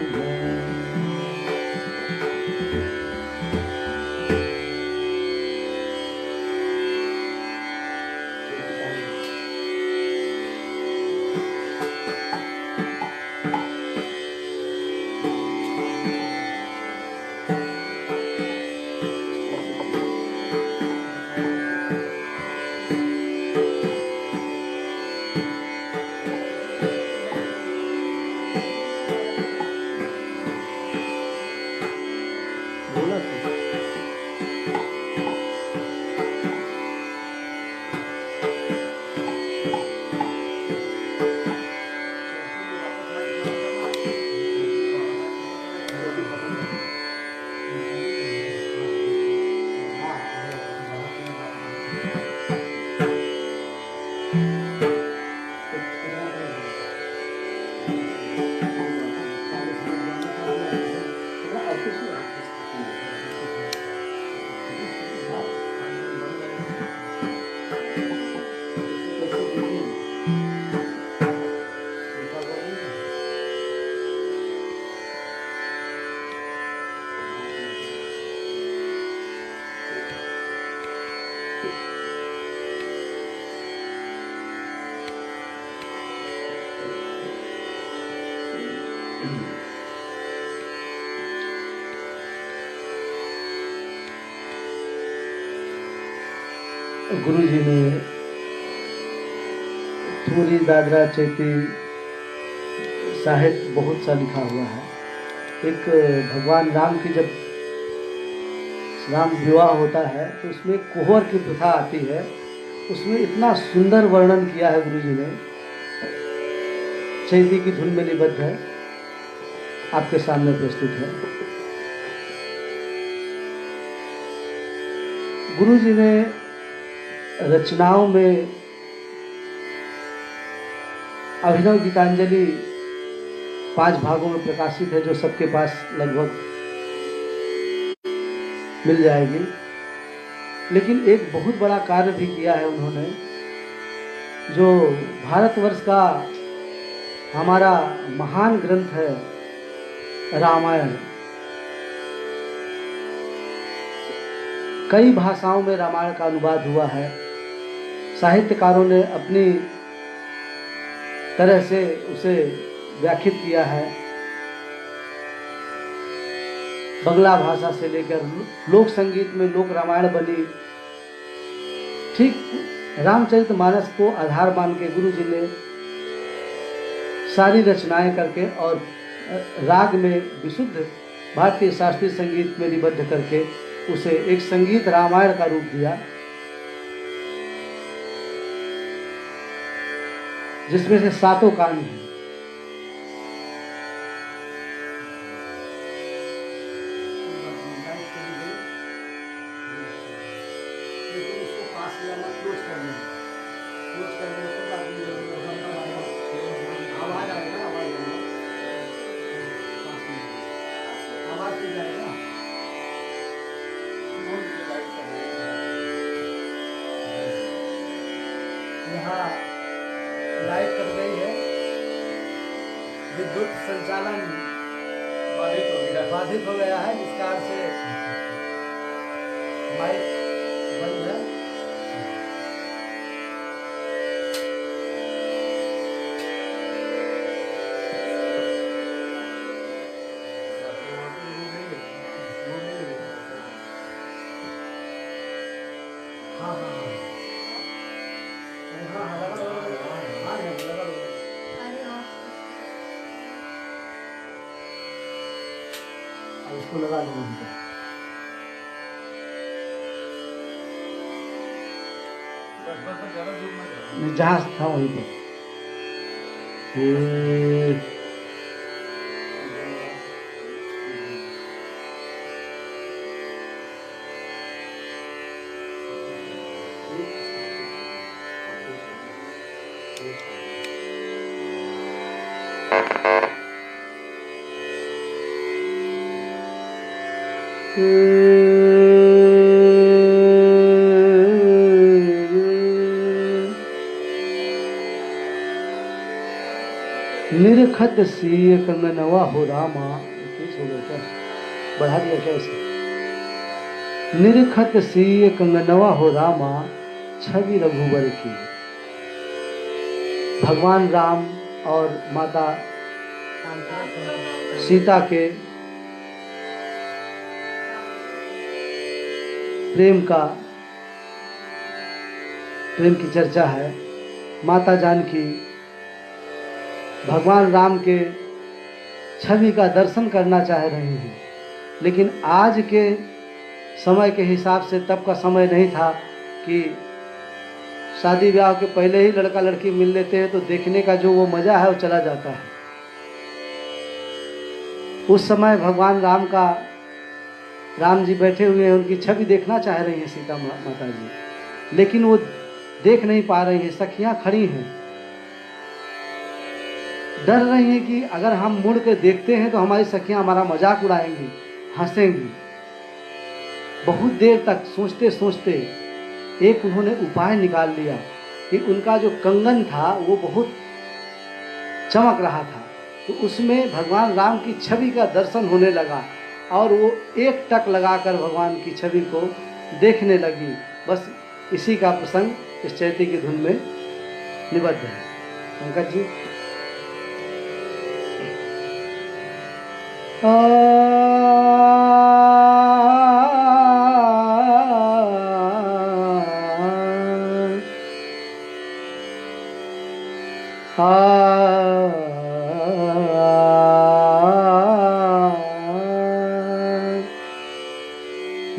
बोला था गुरु जी ने थोड़ी दादरा चैती साहित्य बहुत सा लिखा हुआ है। एक भगवान राम की जब राम विवाह होता है तो उसमें कोहर की प्रथा आती है, उसमें इतना सुंदर वर्णन किया है गुरु जी ने, चैती की धुन में निबद्ध है, आपके सामने प्रस्तुत है। गुरु जी ने रचनाओं में अभिनव गीतांजलि 5 भागों में प्रकाशित है, जो सबके पास लगभग मिल जाएगी। लेकिन एक बहुत बड़ा कार्य भी किया है उन्होंने, जो भारतवर्ष का हमारा महान ग्रंथ है रामायण। कई भाषाओं में रामायण का अनुवाद हुआ है। साहित्यकारों ने अपनी तरह से उसे व्याख्यात किया है। बंगला भाषा से लेकर लोक संगीत में लोक रामायण बनी। ठीक रामचरितमानस को आधार मान के गुरु जी ने सारी रचनाएं करके और राग में विशुद्ध भारतीय शास्त्रीय संगीत में निबद्ध करके उसे एक संगीत रामायण का रूप दिया, जिसमें से 7 कांड हैं। आवाज आएगा, आवाज से जाएगा। यहाँ लाइट कट गई है, विद्युत संचालन बाधित हो गया है, जिस कारण से माइक बंद है। हाँ हाँ हाँ हाँ लगा लगा हाँ लगा लगा। अब इसको लगा दो वहीं पे। नहीं, जहाँ था वहीं पे। निरखत सीय कंगनवा हो रामा, हो गया क्या? बढ़ा दिया क्या इसे? निरखत सीय कंगनवा हो रामा, छवि रघुवर की। भगवान राम और माता सीता के प्रेम की चर्चा है। माता जानकी भगवान राम के छवि का दर्शन करना चाह रही हैं, लेकिन आज के समय के हिसाब से तब का समय नहीं था कि शादी ब्याह के पहले ही लड़का लड़की मिल लेते हैं, तो देखने का जो वो मज़ा है वो चला जाता है। उस समय भगवान राम जी बैठे हुए हैं, उनकी छवि देखना चाह रही हैं सीता माता जी, लेकिन वो देख नहीं पा रही हैं। सखियां खड़ी हैं, डर रही हैं कि अगर हम मुड़ के देखते हैं तो हमारी सखियां हमारा मजाक उड़ाएंगी, हंसेंगी। बहुत देर तक सोचते सोचते एक उन्होंने उपाय निकाल लिया कि उनका जो कंगन था वो बहुत चमक रहा था, तो उसमें भगवान राम की छवि का दर्शन होने लगा और वो एक टक लगाकर भगवान की छवि को देखने लगी। बस इसी का प्रसंग इस चैती की धुन में निबद्ध है। पंकज जी।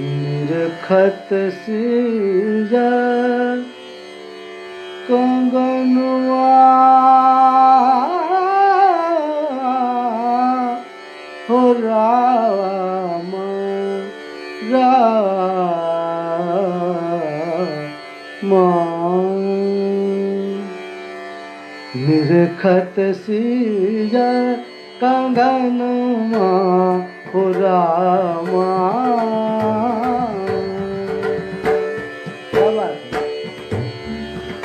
निरखत सीजा कंगनवा हो राम निरखत सीजा कंगनवा हो रामा।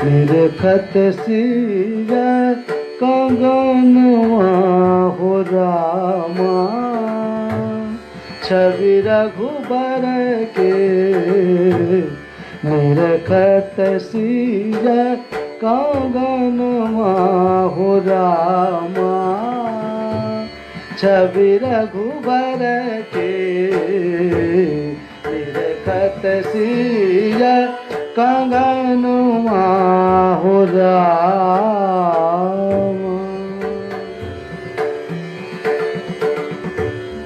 निरखत सीजा कंगनवा हो रामा, छवि रघुबर के। निरखत सीजा कंगनवा हो रामा, छवि रघुबर के। निरखत सीजा कंगनवा हो राम।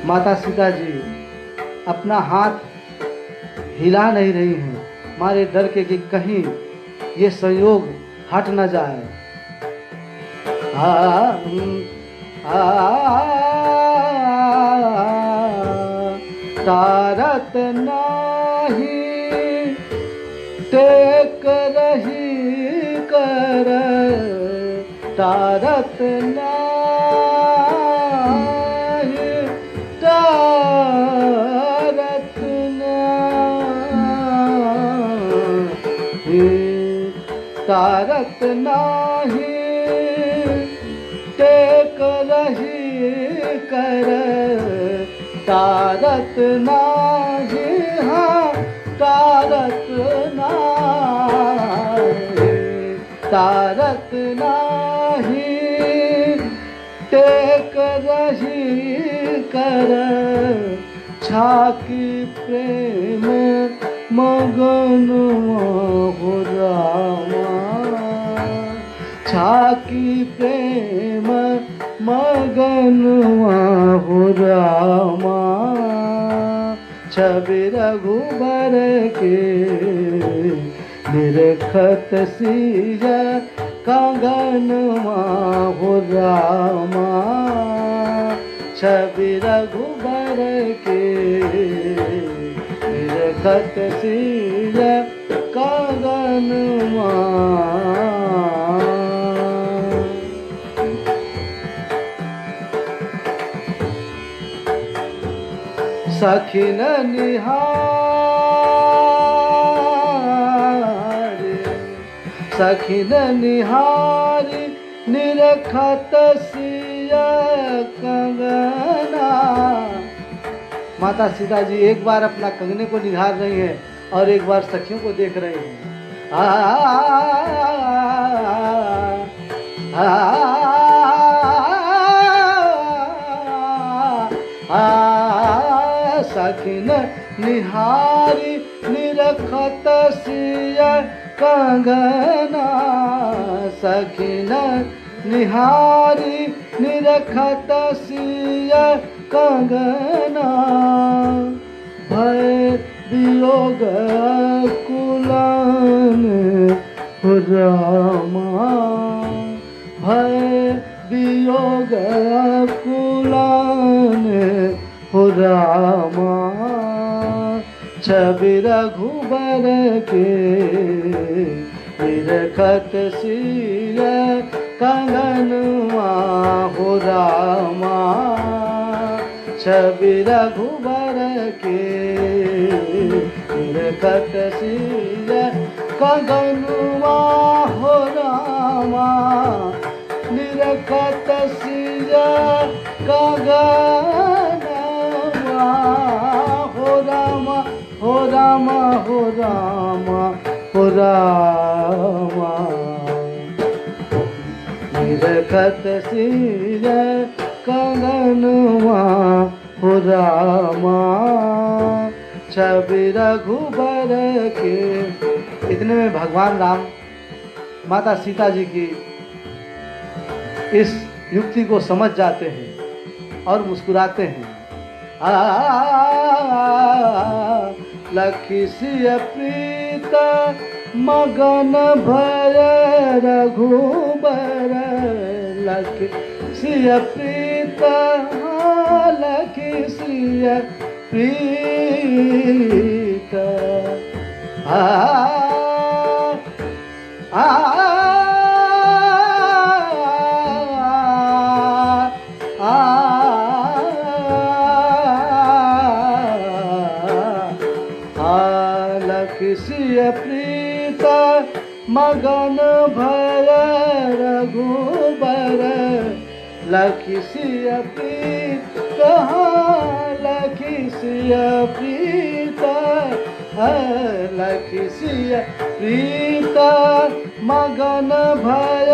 माता सीता जी अपना हाथ हिला नहीं रही हैं, मारे डर के कि कहीं ये संयोग हट न जाए। तारत नाही टेक रही कर कर तारत नाही, तारत नाही, तारत नाही, टेक रही कर तारत नाही, हाँ तारत नाही, तारत नाही, टेक रही कर छाकी प्रेम मगन हो रामा, छाकी प्रेम मगन हो रामा, छवि रघुबर के निरखत सिय कंगन हो रामा, छवि रघुबर के निरखत सिय कंगन। सखिन निहारी, सखिन निहारी निरखत सिय कंगना। माता सीता जी एक बार अपना कंगने को निहार रही हैं और एक बार सखियों को देख रही हैं। सखिन निहारी निरखत सिय कंगना, सखिन निहारी निरखत सिय कंगना। भय वियोग कुलन हो रामा, भय वियोग कुलन हो रामा, छवि रघुबर के निरखत सिय कंगनवा हो रामा, छवि रघुबर के निरखत सिय कंगनवा हो रामा, निरखत सिय कंगनवा हो रामा, हो रामा, हो रामा, हो रामा, निरखत सिय कंगनवा हो रामा, छवि रघुबर के। इतने में भगवान राम माता सीता जी की इस युक्ति को समझ जाते हैं और मुस्कुराते हैं। लखी सिय प्रीत मगन भय रघुबर, लखी सिय प्रीत, लखी सिय प्रीत, लखी सिय प्रीत मगन भय रघुबर, लखी सिय प्रीत, लखी सिय प्रीत, लखी सिय प्रीत मगन भय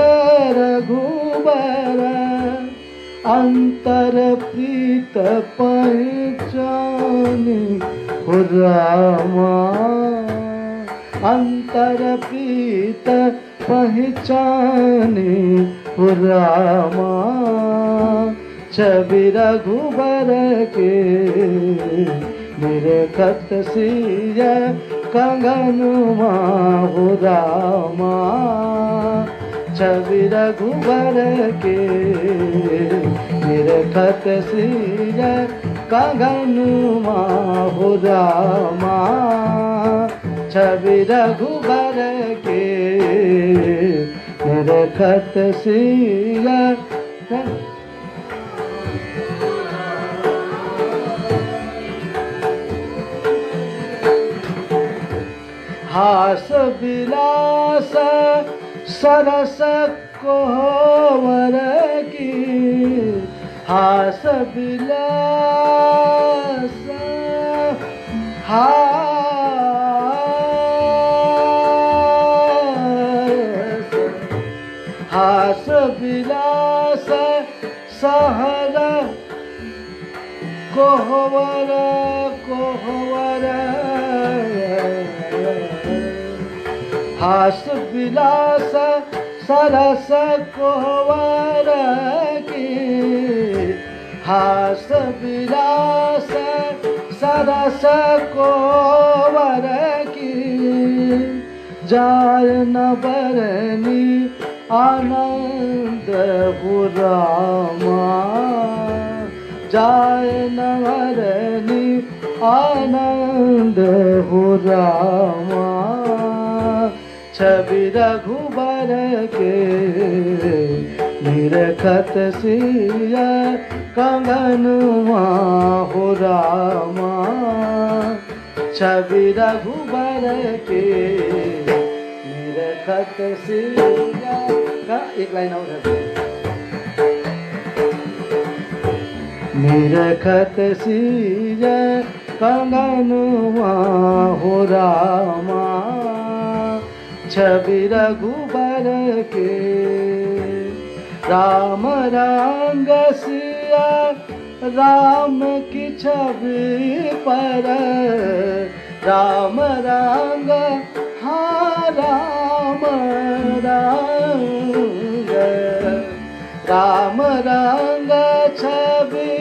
रघुबर, अंतर प्रीत पहचानी हो रामा, अंतर प्रीत पहचानी हो रामा, छवि रघुबर के निरखत सिय कंगनवा हो रामा, छवि रघुबर के निरखत सिय कंगनवा हो रामा, छवि रघुबर के निरखत सिया हास विलास सरस कोहवर की हास विलास हास विलास सहर कोहवर कोहवर हास विलास सरस कोहवर की हास विलास सरस कोहवर की जाय न बरनी आनंद रामा जाय न बरनी आनंद रामा छवि रघुबर के निरखत सिया कंगनवा हो रामा छवि रघुबर के निरखत सिया का एक लाइन और है निरखत सिया कंगनवा हो रामा छवि रघुबर के राम रंग सिया राम की छवि पर राम रंग हाँ राम रंग राम रंग छवि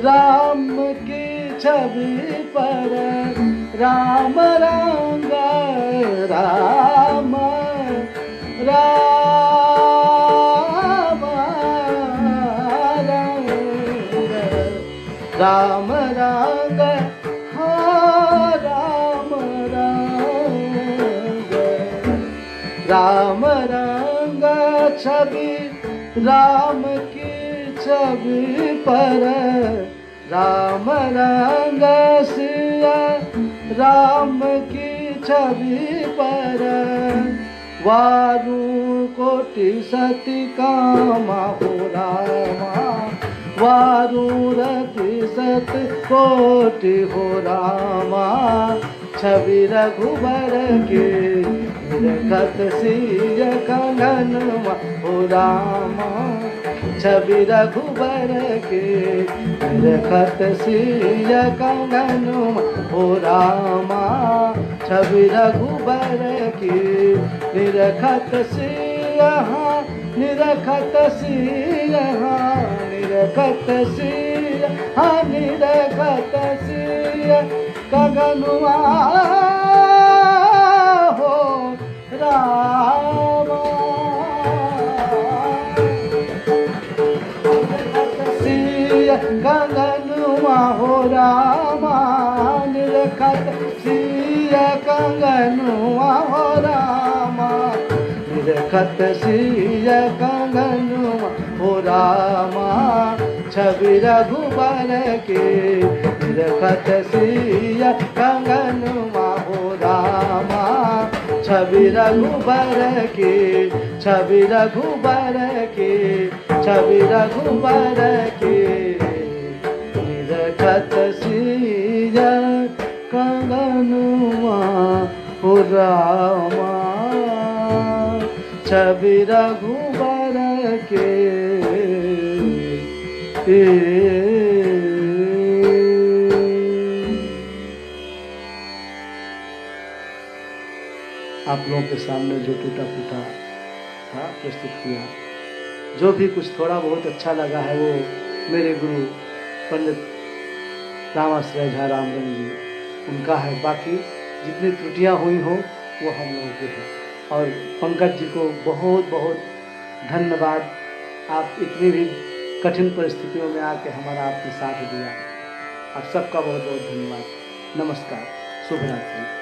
राम की छवि पर राम रंग राम राम रंग राम रंग हाँ राम रंग राम रंग छवि राम की छवि पर राम रंग सिया राम की छवि पर वारु कोटि सति कामा हो रामा वारु रति सत कोटि हो रामा छवि रघुबर के निरखत सिय कंगनवा हो रामा छवि रघुबर के निरखत सिय कंगनवा हो रामा छवि रघुबर के निरखत सिय निरखत सिय निरखत सिय निरखत सिय कंगनवा हो रामा सिय कंगनवा हो रामा निरखत सिय कंगनवा हो रामा निरखत सिय कंगनवा हो रामा छवि रघुबर के निरखत सिय कंगनवा हो रामा छवि रघुबर के छवि रघुबर के छवि रघुबर के निरखत सिय कंगनवा हो रामा छवि रघुबर के आप लोगों के सामने जो टूटा फूटा था प्रस्तुत किया, जो भी कुछ थोड़ा बहुत अच्छा लगा है वो मेरे गुरु पंडित रामाश्रय झा रामरंग जी उनका है, बाकी जितनी त्रुटियां हुई हो वो हम लोगों की है। और पंकज जी को बहुत बहुत धन्यवाद, आप इतनी भी कठिन परिस्थितियों में आके हमारा आपने साथ दिया। आप सबका बहुत बहुत धन्यवाद। नमस्कार, शुभ रात्रि।